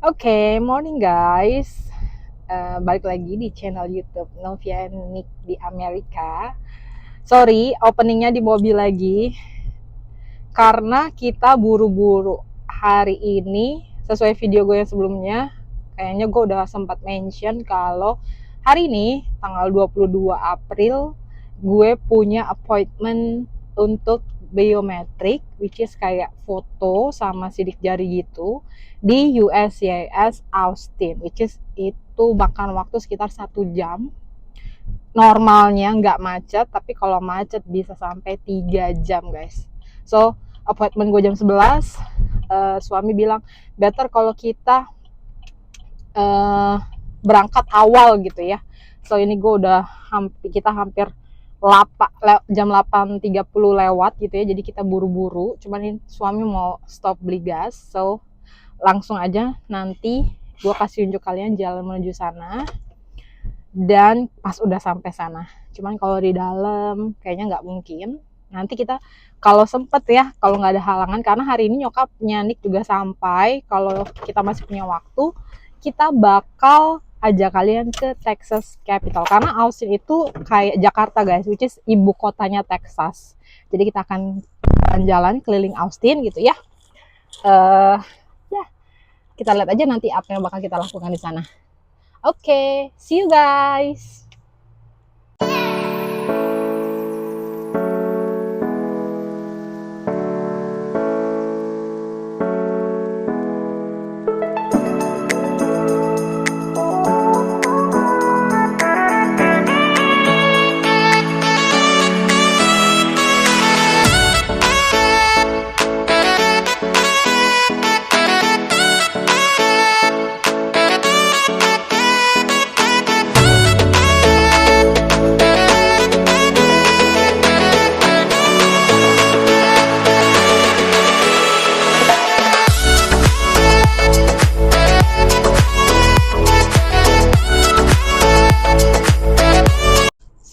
Oke, morning guys. Balik lagi di channel YouTube Novia and Nick di Amerika. Sorry, openingnya di mobil lagi karena kita buru-buru hari ini. Sesuai video gue yang sebelumnya, kayaknya gue udah sempat mention kalau hari ini tanggal 22 April gue punya appointment untuk biometrik, which is kayak foto sama sidik jari gitu di USCIS Austin, which is itu makan waktu sekitar 1 jam. Normalnya nggak macet, tapi kalau macet bisa sampai 3 jam guys. So appointment gue jam 11, suami bilang better kalau kita berangkat awal gitu ya. So ini gue udah kita hampir jam 8.30 lewat gitu ya, jadi kita buru-buru. Cuman ini suami mau stop beli gas, so langsung aja nanti gue kasih unjuk kalian jalan menuju sana dan pas udah sampai sana. Cuman kalau di dalam kayaknya nggak mungkin. Nanti kita kalau sempet ya, kalau nggak ada halangan, karena hari ini nyokapnya Nick juga sampai. Kalau kita masih punya waktu, kita bakal ajak kalian ke Texas Capital, karena Austin itu kayak Jakarta guys, which is ibu kotanya Texas. Jadi kita akan jalan-jalan keliling Austin gitu ya. Ya, kita lihat aja nanti apa yang bakal kita lakukan di sana. Oke, see you guys.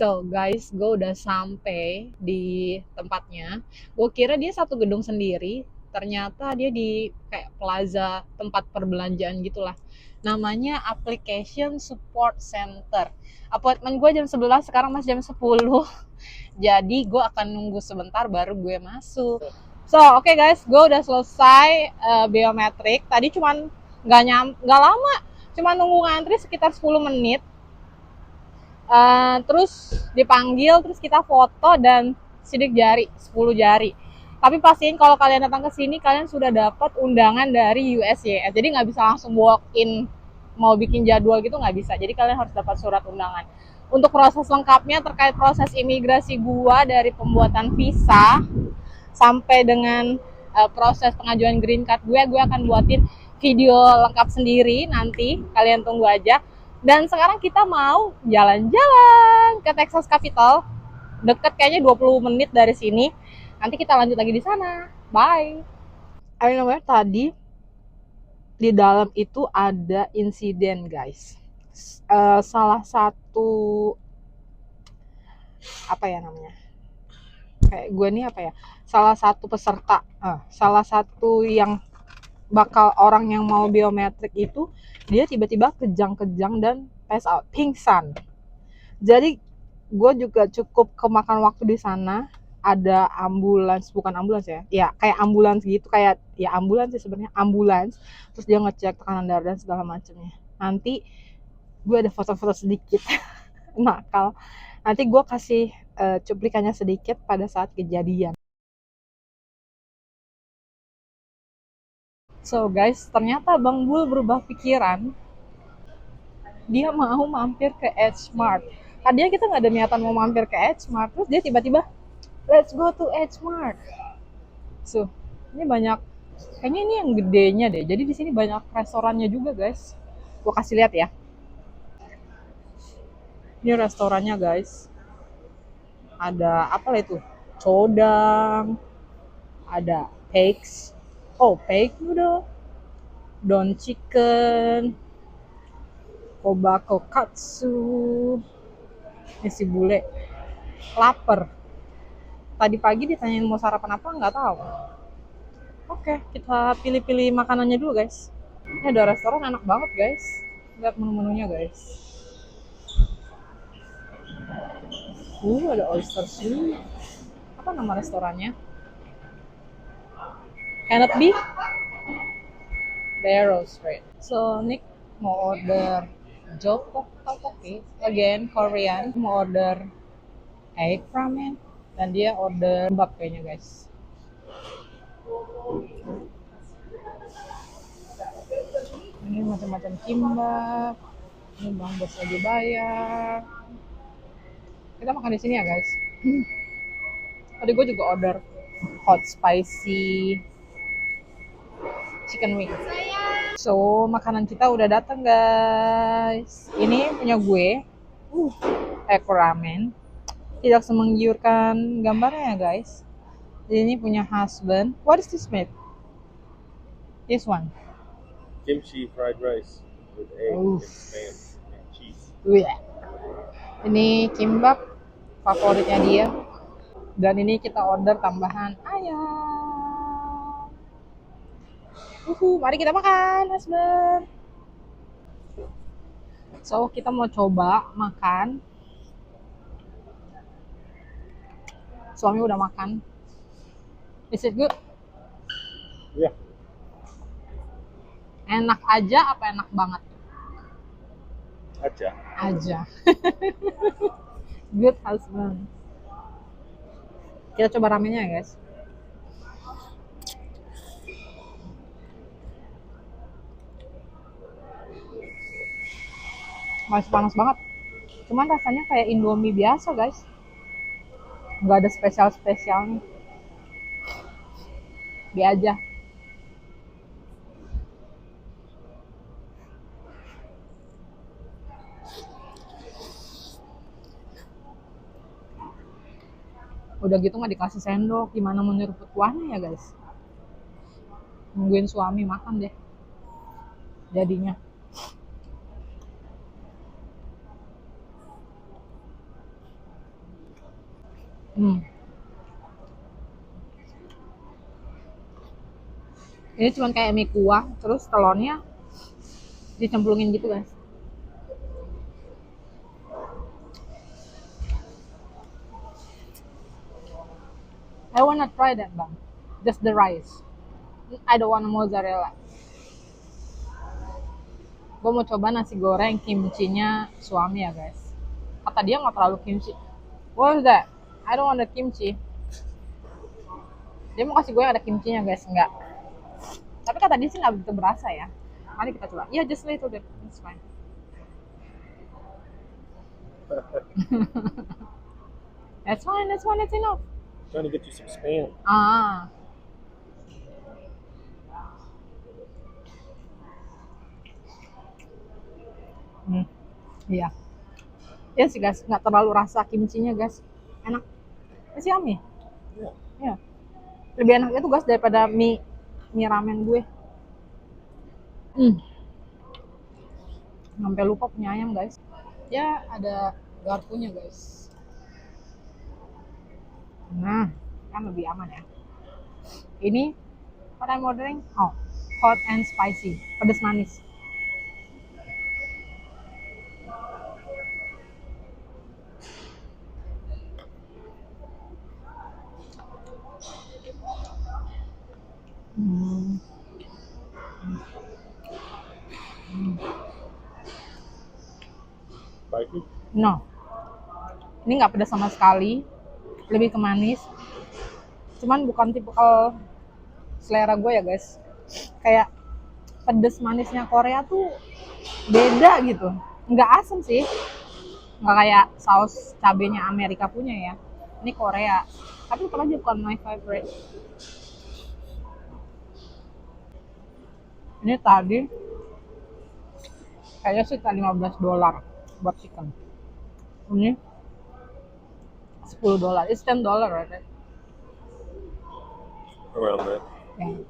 So guys, gue udah sampai di tempatnya. Gue kira dia satu gedung sendiri, ternyata dia di kayak plaza tempat perbelanjaan gitulah. Namanya Application Support Center. Appointment gue jam 11, sekarang masih jam 10. Jadi gue akan nunggu sebentar baru gue masuk. So oke guys, gue udah selesai biometrik. Tadi cuman nggak lama, cuma nunggu ngantri sekitar 10 menit. Terus dipanggil, terus kita foto dan sidik jari 10 jari. Tapi pastiin kalau kalian datang ke sini kalian sudah dapat undangan dari USCIS. Jadi nggak bisa langsung walk in mau bikin jadwal gitu, nggak bisa. Jadi kalian harus dapat surat undangan. Untuk proses lengkapnya terkait proses imigrasi gua dari pembuatan visa sampai dengan proses pengajuan green card gue akan buatin video lengkap sendiri nanti. Kalian tunggu aja. Dan sekarang kita mau jalan-jalan ke Texas Capital. Deket kayaknya 20 menit dari sini. Nanti kita lanjut lagi di sana. Bye. I know tadi di dalam itu ada insiden guys. Salah satu apa ya namanya? Kayak gue nih apa ya? Salah satu peserta, salah satu yang bakal orang yang mau biometrik itu, dia tiba-tiba kejang-kejang dan pass out, pingsan. Jadi gue juga cukup kemakan waktu di sana. Ada ambulans, bukan ambulans ya kayak ambulans gitu, kayak ya ambulans sih sebenarnya, ambulans. Terus dia ngecek tekanan darah dan segala macamnya. Nanti gue ada foto-foto sedikit nakal. Nanti gue kasih cuplikannya sedikit pada saat kejadian. So guys, ternyata Bang Bul berubah pikiran. Dia mau mampir ke Edgemart. Tadinya kita nggak ada niatan mau mampir ke Edgemart, terus dia tiba-tiba let's go to Edgemart. So ini banyak, kayaknya ini yang gedenya deh. Jadi di sini banyak restorannya juga guys. Gue kasih lihat ya. Ini restorannya guys. Ada apa lah itu? Codang, ada Paix. Oh, Paix noodle, Don Chicken, Kobako Katsu. Ini si bule lapar. Tadi pagi ditanyain mau sarapan apa, nggak tahu. Oke, kita pilih-pilih makanannya dulu guys. Ini ada restoran enak banget guys. Lihat menu-menunya guys. Ada oyster soup. Apa nama restorannya? Can it be? Barrow Street. So Nick mau order jokok tteokbokki, again Korean. Mau order egg ramen dan dia order kimbap kayaknya guys. Ini macam-macam kimbap. Ini Bang Bos lagi bayar. Kita makan di sini ya guys. Tadi gue juga order hot spicy chicken wing. So makanan kita udah datang guys. Ini punya gue. Egg ramen. Tidak semenggiurkan gambarnya ya guys. Jadi ini punya husband. What is this made? This one. Kimchi fried rice with egg and spam and cheese. Ini kimbap favoritnya dia. Dan ini kita order tambahan ayam. Mari kita makan, husband. So kita mau coba makan. Suami udah makan. Is it good? Yeah. Enak aja apa enak banget? Aja. Good husband. Kita coba ramennya ya guys. Masih panas banget. Cuman rasanya kayak Indomie biasa guys. Nggak ada spesial-spesialnya. Dia aja. Udah gitu nggak dikasih sendok, gimana mau nyeruput kuahnya ya guys. Nungguin suami makan deh jadinya. Ini cuman kayak mie kuah, terus telurnya dicemplungin gitu guys. I wanna try that bang, just the rice. I don't want mozzarella. Gue mau coba nasi goreng kimchinya suami ya guys. Kata dia nggak terlalu kimchi. What is that? I don't want the kimchi. Dia mau kasih gue yang ada kimchinya guys, enggak. Tapi kata dia sih nggak begitu berasa ya. Mari kita coba. Yeah, just little bit. It's fine. That's fine. That's enough. Trying to get you some spam. Iya. Ya sih guys, nggak terlalu rasa kimchinya guys. Enak. Masih yummy. Iya. Lebih enak itu guys daripada mie ramen gue. Sampai lupa punya ayam guys. Ya ada garpunya guys. Nah, kan lebih aman ya. Ini what I'm ordering? Oh, hot and spicy, pedas manis. Spicy? No, ini nggak pedas sama sekali, lebih ke manis. Cuman bukan tipikal selera gue ya guys. Kayak pedas manisnya Korea tuh beda gitu. Nggak asam sih, nggak kayak saus cabenya Amerika punya ya. Ini Korea, tapi tetap aja bukan my favorite. Ini tadi kayaknya sih $15 buat chicken. Ini $10. It's $10 right? Around that. Yeah.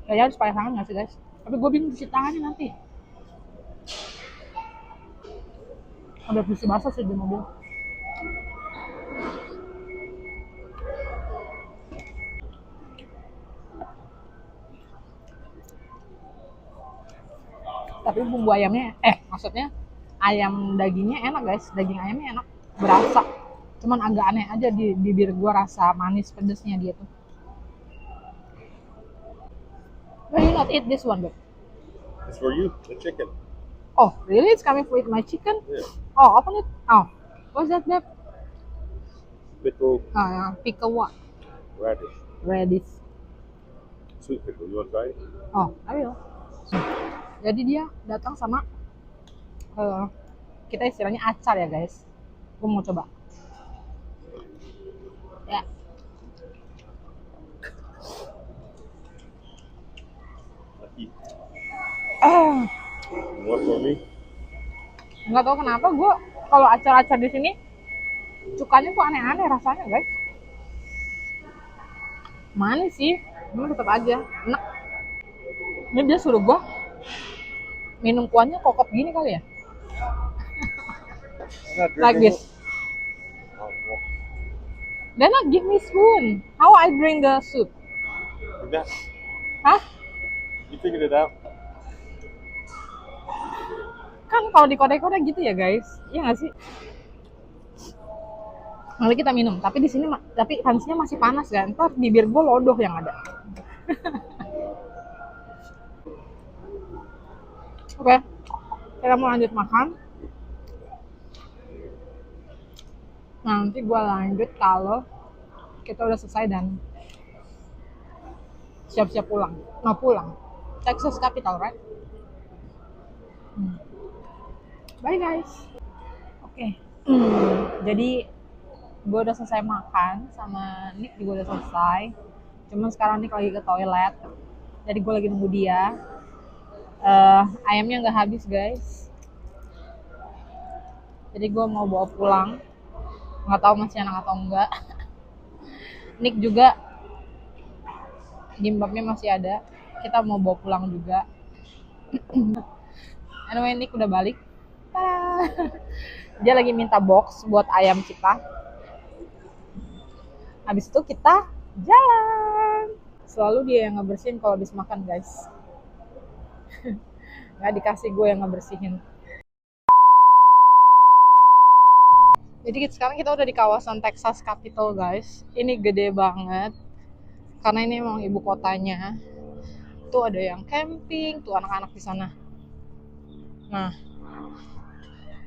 Kayaknya harus pakai tangan nggak sih guys? Tapi gue bingung cuci tangannya nanti. Ada bersih basah sih di mobil. Tapi bumbu ayamnya, maksudnya ayam dagingnya enak guys, daging ayamnya enak, berasa. Cuman agak aneh aja di bibir gua rasa manis pedesnya dia tuh. Why you not eat this one, babe? It's for you, the chicken. Oh, really? It's coming with my chicken? Yeah. Oh, open it. Oh, what's that, babe? Pickle Pickle what? radish. Radish. Sweet pickle. You want to try it? Oh, I will. Jadi dia datang sama kita istilahnya acar ya guys. Gue mau coba. Ya. Lucky. Ah, What for me? nggak tahu kenapa gue kalau acar-acar di sini cukanya tuh aneh-aneh rasanya guys. Manis sih, cuma tetap aja enak. Ini dia suruh gue minum kuahnya kokop gini kali ya. I'm not Like drinking. this. Then not give me spoon. How I drink the soup? You got- Hah? You figured it out. Kan kalau di kode-kode gitu ya guys. Iya nggak sih? Mari kita minum. Tapi di sini tapi pansnya masih panas kan. Ntar bibir gue lodoh yang ada. Oke. Kita mau lanjut makan. Nanti gue lanjut kalau kita udah selesai dan siap-siap pulang. Mau pulang. Texas Capital, right? Bye guys. Oke. Jadi gue udah selesai makan sama Nick juga udah selesai. Cuman sekarang Nick lagi ke toilet. Jadi gue lagi nunggu dia. Ayamnya nggak habis guys. Jadi gue mau bawa pulang. Nggak tahu masih enak atau enggak. Nick juga gimbapnya masih ada. Kita mau bawa pulang juga. Anyway, Nick udah balik. Dia lagi minta box buat ayam kita. Habis itu kita jalan. Selalu dia yang ngebersihin kalau habis makan guys. Nggak dikasih gue yang ngebersihin. Jadi sekarang kita udah di kawasan Texas Capital guys. Ini gede banget. Karena ini emang ibu kotanya. Tuh ada yang camping, tuh anak-anak di sana. Nah,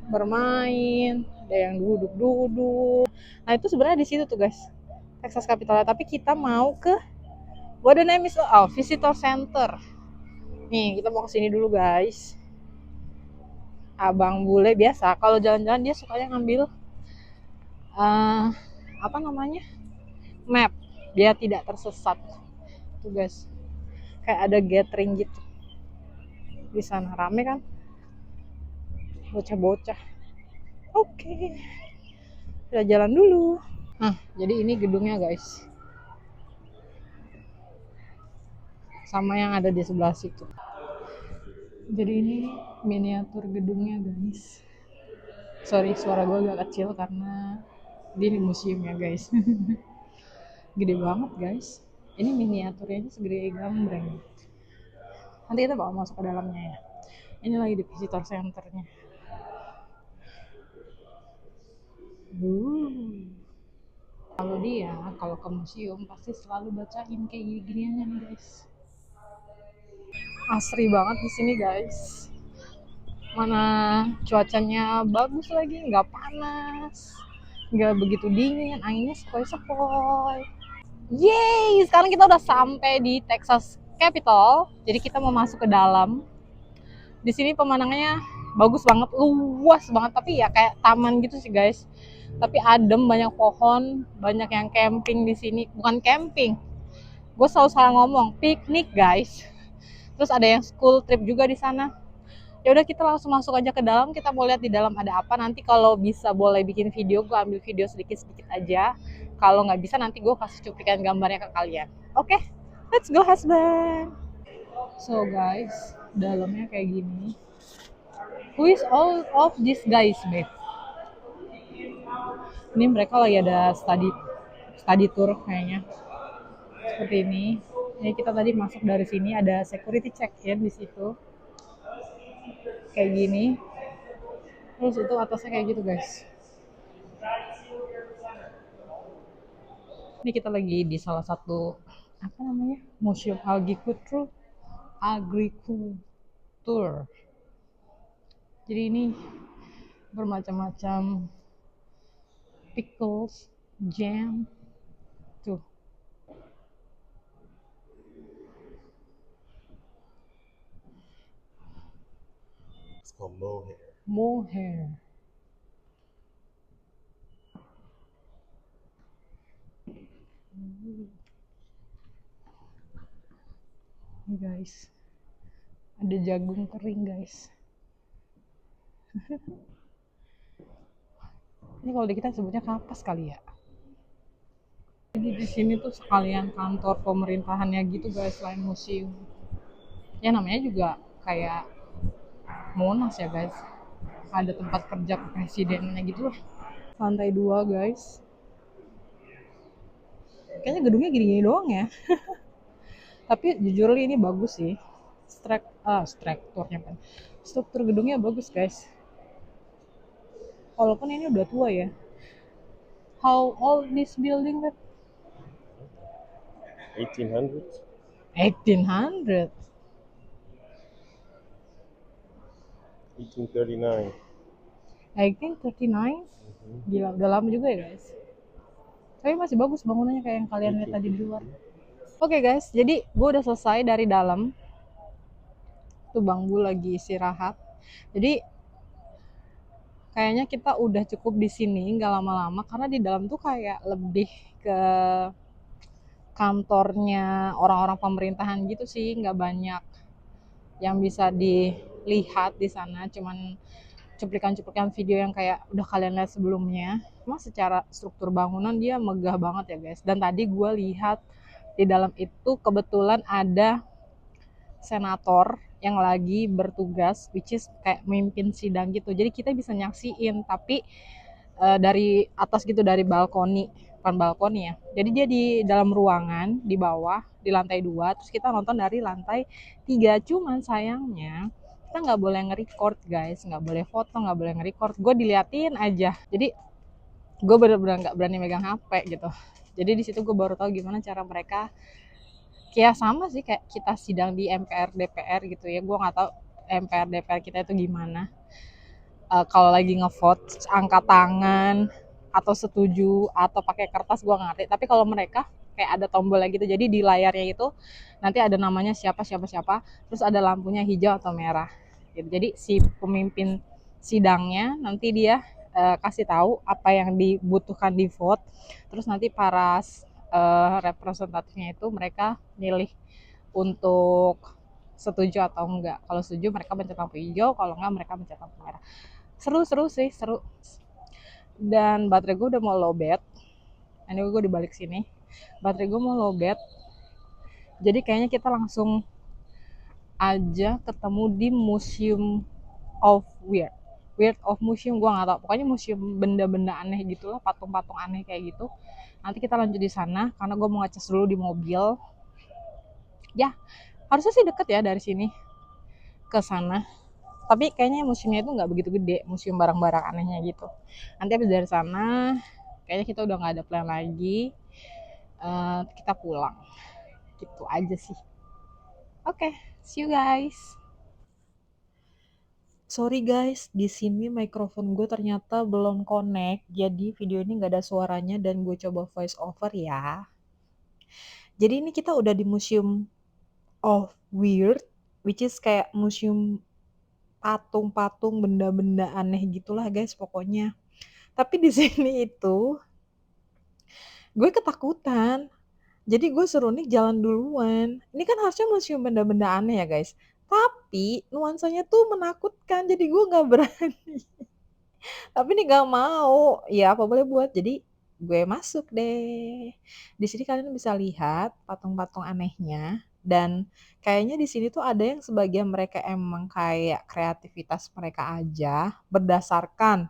bermain, ada yang duduk-duduk. Nah, itu sebenarnya di situ tuh guys. Texas Capital. Tapi kita mau ke what the name is Visitor Center. Nih, kita mau ke sini dulu guys. Abang bule biasa kalau jalan-jalan dia sukanya ngambil apa namanya? Map. Dia tidak tersesat. Tuh guys. Kayak ada gathering gitu. Di sana rame kan? Bocah-bocah. Oke. Kita jalan dulu. Nah, jadi ini gedungnya guys. Sama yang ada di sebelah situ. Jadi ini miniatur gedungnya guys. Sorry, suara gue agak kecil karena di museum ya guys. Gede banget guys. Ini miniaturnya segede gambreng. Nanti kita bakal masuk ke dalamnya ya. Ini lagi di visitor centernya. Kalau ke museum pasti selalu bacain kayak gini-giniannya nih guys. Asri banget di sini guys. Mana cuacanya bagus lagi, nggak panas, nggak begitu dingin, anginnya sepoi-sepoi. Yeay, sekarang kita udah sampai di Texas Capital. Jadi kita mau masuk ke dalam. Di sini pemandangannya bagus banget, luas banget, tapi ya kayak taman gitu sih guys. Tapi adem, banyak pohon, banyak yang camping di sini. Bukan camping, gue selalu salah ngomong, piknik guys. Terus ada yang school trip juga di sana. Ya udah kita langsung masuk aja ke dalam. Kita mau lihat di dalam ada apa. Nanti kalau bisa boleh bikin video, gue ambil video sedikit-sedikit aja. Kalau nggak bisa nanti gue kasih cuplikan gambarnya ke kalian. Oke, let's go husband. So guys, dalamnya kayak gini. Who is all of these guys, babe? Ini mereka lagi ada study tour kayaknya. Seperti ini. Jadi kita tadi masuk dari sini, ada security check-in di situ. kayak gini. Terus itu atasnya kayak gitu guys. Ini kita lagi di salah satu apa namanya museum agrikultur. Jadi ini bermacam-macam pickles, jam, tuh. It's called mohair. Mohair. Ini guys, ada jagung kering guys. Ini kalau di kita sebutnya kapas kali ya. Jadi di sini tuh sekalian kantor pemerintahannya gitu guys, selain museum. Ya namanya juga kayak Monas ya guys. Ada tempat kerja presidennya gitu lah. Lantai 2 guys. Kayaknya gedungnya gini-gini doang ya. Tapi jujur ini bagus sih. Strukturnya kan. Struktur gedungnya bagus guys. Walaupun ini udah tua ya. How old this building? 1800s. 1800. 1839. 1839. Gila, udah lama juga ya guys. Tapi masih bagus bangunannya kayak yang kalian lihat tadi di luar. Oke guys, jadi gue udah selesai dari dalam. Tuh Bang Bu lagi istirahat. Jadi kayaknya kita udah cukup di sini, nggak lama-lama karena di dalam tuh kayak lebih ke kantornya orang-orang pemerintahan gitu sih, nggak banyak yang bisa dilihat di sana, cuman cuplikan-cuplikan video yang kayak udah kalian lihat sebelumnya. Cuma secara struktur bangunan dia megah banget ya guys. Dan tadi gue lihat di dalam itu kebetulan ada senator yang lagi bertugas, which is kayak memimpin sidang gitu. Jadi kita bisa nyaksiin, tapi dari atas gitu, dari balkoni, bukan balkoni ya. Jadi dia di dalam ruangan di bawah di lantai 2, terus kita nonton dari lantai 3. Cuman sayangnya kita nggak boleh nge-record guys, nggak boleh foto, nggak boleh nge-record. Gue diliatin aja. Jadi gue bener-bener nggak berani megang HP gitu. Jadi di situ gue baru tahu gimana cara mereka. Kayak sama sih kayak kita sidang di MPR DPR gitu ya. Gue nggak tahu MPR DPR kita itu gimana. Kalau lagi ngevote angkat tangan atau setuju atau pakai kertas gue ngerti, tapi kalau mereka kayak ada tombol gitu, jadi di layarnya itu nanti ada namanya siapa siapa siapa, terus ada lampunya hijau atau merah gitu. Jadi si pemimpin sidangnya nanti dia kasih tahu apa yang dibutuhkan di vote, terus nanti para representatifnya itu mereka milih untuk setuju atau enggak. Kalau setuju mereka mencet lampu hijau, kalau enggak mereka mencet lampu merah. Seru sih, seru. Dan baterai gue udah mau lowbat. Ini gue dibalik sini, baterai gue mau lowbat, jadi kayaknya kita langsung aja ketemu di Museum of Weird of Museum. Gue nggak tahu, pokoknya museum benda-benda aneh gitulah, patung-patung aneh kayak gitu. Nanti kita lanjut di sana karena gue mau ngecas dulu di mobil. Ya harusnya sih deket ya dari sini ke sana, tapi kayaknya museumnya itu nggak begitu gede, museum barang-barang anehnya gitu. Nanti habis dari sana kayaknya kita udah nggak ada plan lagi, kita pulang gitu aja sih. Oke, see you guys. Sorry guys, di sini mikrofon gue ternyata belum connect, jadi video ini nggak ada suaranya dan gue coba voice over ya. Jadi ini kita udah di Museum of Weird, which is kayak museum patung-patung benda-benda aneh gitulah guys pokoknya. Tapi di sini itu gue ketakutan. Jadi gue suruh Nick jalan duluan. Ini kan harusnya museum benda-benda aneh ya guys. Tapi nuansanya tuh menakutkan. Jadi gue gak berani. Tapi Nick gak mau. Ya apa boleh buat. Jadi gue masuk deh. Di sini kalian bisa lihat patung-patung anehnya. Dan kayaknya di sini tuh ada yang sebagian mereka emang kayak kreativitas mereka aja. Berdasarkan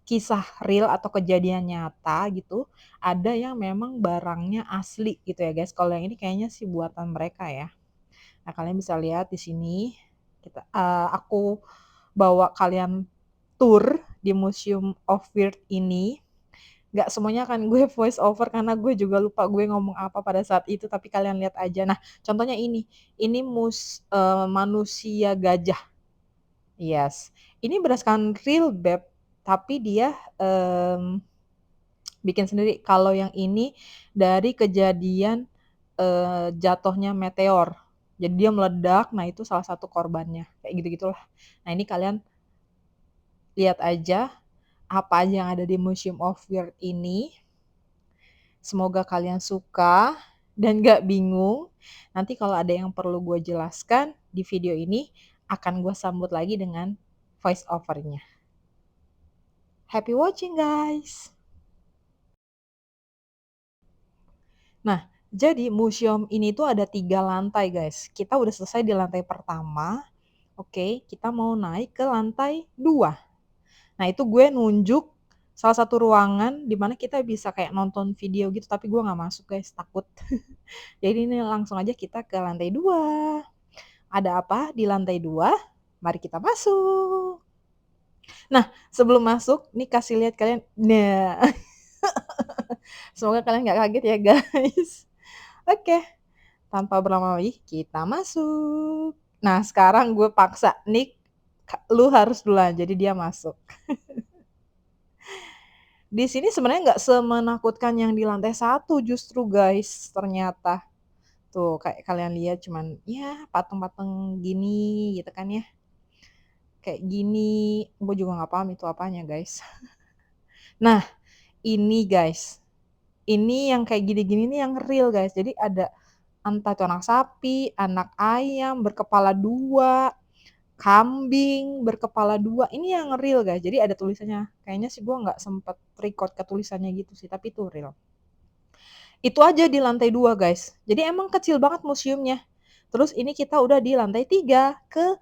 kisah real atau kejadian nyata gitu, ada yang memang barangnya asli gitu ya guys. Kalau yang ini kayaknya sih buatan mereka ya. Nah kalian bisa lihat di sini aku bawa kalian tour di Museum of Weird ini. Nggak semuanya kan gue voice over karena gue juga lupa gue ngomong apa pada saat itu, tapi kalian lihat aja. Nah, contohnya ini manusia gajah. Yes, ini berdasarkan real beb, tapi dia bikin sendiri. Kalau yang ini dari kejadian jatuhnya meteor. Jadi dia meledak, nah itu salah satu korbannya. Kayak gitu-gitulah. Nah, ini kalian lihat aja apa aja yang ada di Museum of Weird ini. Semoga kalian suka dan gak bingung. Nanti kalau ada yang perlu gue jelaskan di video ini, akan gue sambut lagi dengan voice overnya. Happy watching guys! Nah, jadi museum ini tuh ada 3 lantai guys. Kita udah selesai di lantai pertama. Oke, kita mau naik ke lantai 2. Nah, itu gue nunjuk salah satu ruangan di mana kita bisa kayak nonton video gitu, tapi gue nggak masuk guys, takut. Jadi ini langsung aja kita ke lantai 2. Ada apa di lantai 2? Mari kita masuk. Nah, sebelum masuk, nih kasih lihat kalian. Nah, semoga kalian nggak kaget ya guys. Oke, tanpa berlama lagi kita masuk. Nah, sekarang gue paksa Nick, lu harus duluan, jadi dia masuk. Di sini sebenarnya nggak semenakutkan yang di lantai 1 justru guys, ternyata. Tuh, kayak kalian lihat cuman ya patung-patung gini gitu kan ya. Kayak gini, gue juga nggak paham itu apanya guys. Nah, ini guys, ini yang kayak gini-gini nih yang real guys. Jadi ada entah itu anak sapi, anak ayam berkepala 2, kambing berkepala 2. Ini yang real guys. Jadi ada tulisannya. Kayaknya sih gue nggak sempet record ke tulisannya gitu sih, tapi itu real. Itu aja di lantai 2 guys. Jadi emang kecil banget museumnya. Terus ini kita udah di lantai 3 ke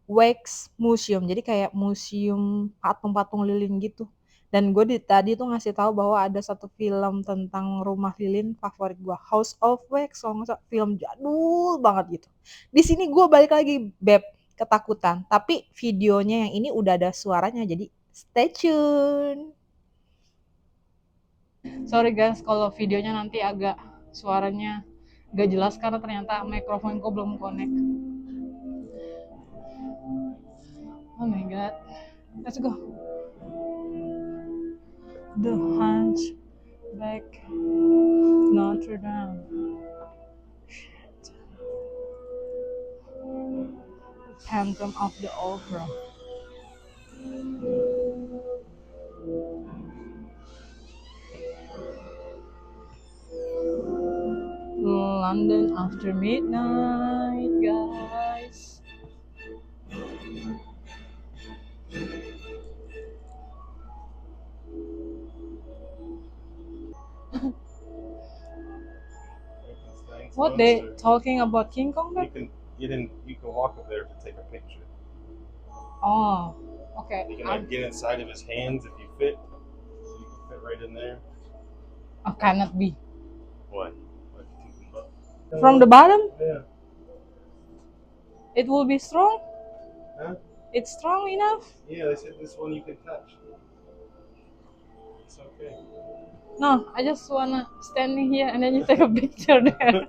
Wax Museum. Jadi kayak museum patung-patung lilin gitu. Dan gue tadi tuh ngasih tahu bahwa ada satu film tentang rumah lilin favorit gue, House of Wax, film jadul banget gitu. Di sini gue balik lagi beb ketakutan, tapi videonya yang ini udah ada suaranya, jadi stay tune. Sorry guys kalau videonya nanti agak suaranya gak jelas karena ternyata mikrofonku belum connect. Oh my god, let's go. The Hunchback Notre Dame. Shit. Phantom of the Opera. London after midnight, guys. What they talking about King Kong? You can walk up there to take a picture. Oh, okay. You can like get inside of his hands if you fit. So you can fit right in there. Oh, cannot be. What? From the bottom? Yeah. It will be strong? Huh? It's strong enough? Yeah, they said this one you can touch. It's okay. No, I just wanna stand here and then you take a picture there.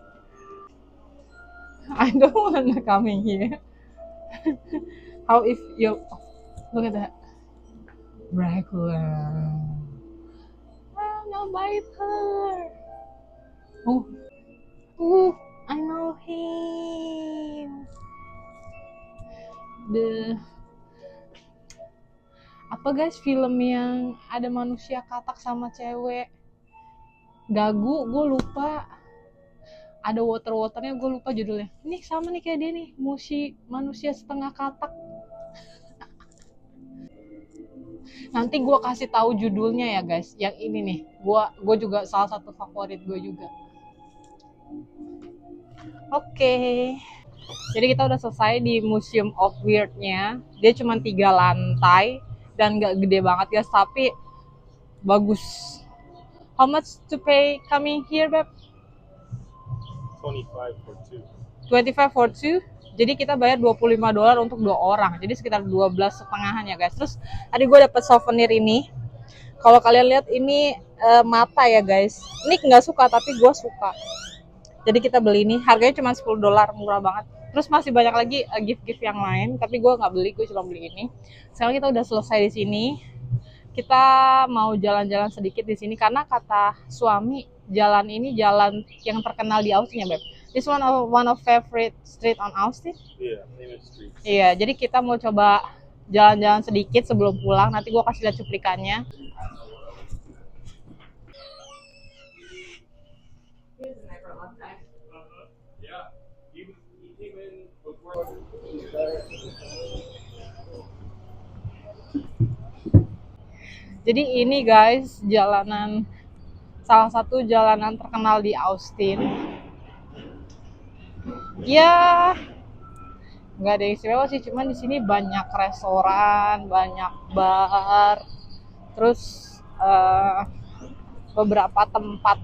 I don't wanna come in here. How if you look at that? Dracula. I'm not bite her. Oh, I know him. Apa guys film yang ada manusia katak sama cewek? Gagu, gue lupa. Ada waternya, gue lupa judulnya. Ini sama nih kayak dia nih, manusia setengah katak. Nanti gue kasih tahu judulnya ya guys. Yang ini nih, gue juga salah satu favorit gue juga. Oke. Jadi kita udah selesai di Museum of Weird-nya. Dia cuma 3 lantai dan gak gede banget guys, tapi bagus. How much to pay coming here, babe? 25 for 2. 25 for 2? Jadi kita bayar $25 untuk 2 orang. Jadi sekitar 12,5-an ya guys. Terus tadi gue dapet souvenir ini. Kalau kalian lihat ini mata ya guys. Nick nggak suka tapi gue suka. Jadi kita beli ini. Harganya cuma $10, murah banget. Terus masih banyak lagi gift-gift yang lain. Tapi gue nggak beli, gue cuma beli ini. Sekarang kita udah selesai di sini. Kita mau jalan-jalan sedikit di sini karena kata suami jalan ini jalan yang terkenal di Austin ya Beb. This one of favorite street on Austin. Yeah, famous streets. Iya, jadi kita mau coba jalan-jalan sedikit sebelum pulang. Nanti gue kasih lihat cuplikannya. Jadi ini guys jalanan, salah satu jalanan terkenal di Austin. Ya nggak ada yang istimewa sih, cuman di sini banyak restoran, banyak bar, terus beberapa tempat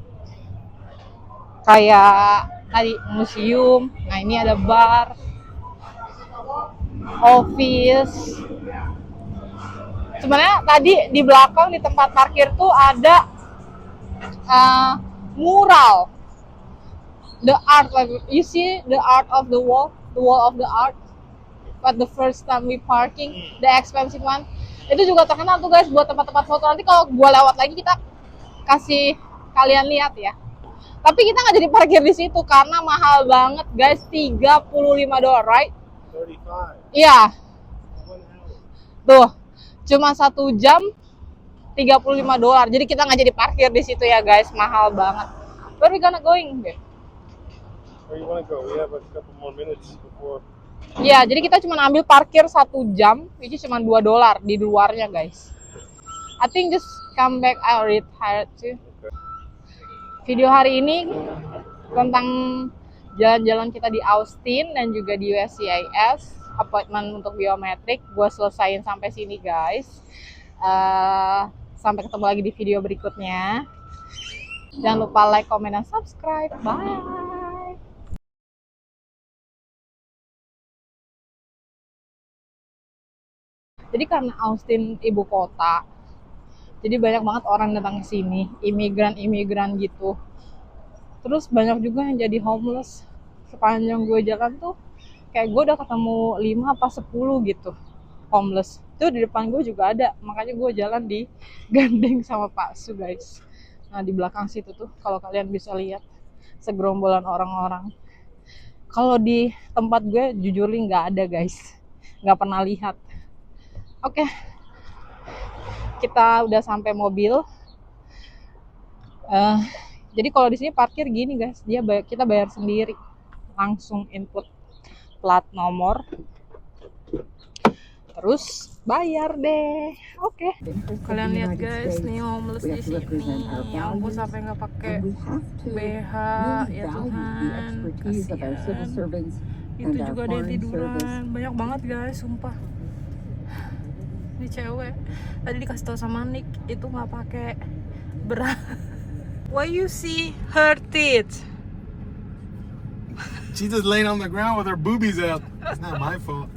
kayak tadi museum. Nah ini ada bar, office. Sebenarnya tadi di belakang di tempat parkir tuh ada mural, the art, like you see the art of the wall of the art. But the first time we parking, the expensive one, itu juga terkenal tuh guys buat tempat-tempat foto. Nanti kalau gua lewat lagi kita kasih kalian lihat ya. Tapi kita nggak jadi parkir di situ karena mahal banget guys, $35, right? 35. Iya. Tuh, cuma 1 jam $35. Jadi kita nggak jadi parkir di situ ya guys, mahal banget. Where we gonna going, babe? Where you wanna go? We have a couple more minutes before. Ya, jadi kita cuma ambil parkir 1 jam, itu cuma $2 di luarnya guys. I think just come back, I already tired too. Video hari ini tentang jalan-jalan kita di Austin dan juga di USCIS, appointment untuk biometrik. Gue selesain sampai sini guys. Sampai ketemu lagi di video berikutnya. Jangan lupa like, comment, dan subscribe. Bye. Jadi karena Austin ibu kota, jadi banyak banget orang datang ke sini, imigran gitu. Terus banyak juga yang jadi homeless. Sepanjang gue jalan tuh, kayak gue udah ketemu 5 apa 10 gitu homeless. Tuh di depan gue juga ada, makanya gue jalan di gandeng sama Pak Su guys. Nah di belakang situ tuh, kalau kalian bisa lihat segerombolan orang-orang. Kalau di tempat gue jujur nggak ada guys, nggak pernah lihat. Oke, kita udah sampai mobil. Jadi kalau di sini parkir gini guys, kita bayar sendiri, langsung input plat nomor, terus bayar deh. Oke. Kalian lihat guys, nih homeless di sini. Ya ampun, sampai nggak pakai BH, ya Tuhan, kasihan. Itu juga ada yang tiduran, banyak banget guys, sumpah. Ini cewek tadi dikasih tau sama Nick itu nggak pakai bra. Why you see her teeth? She's just laying on the ground with her boobies out. It's not my fault.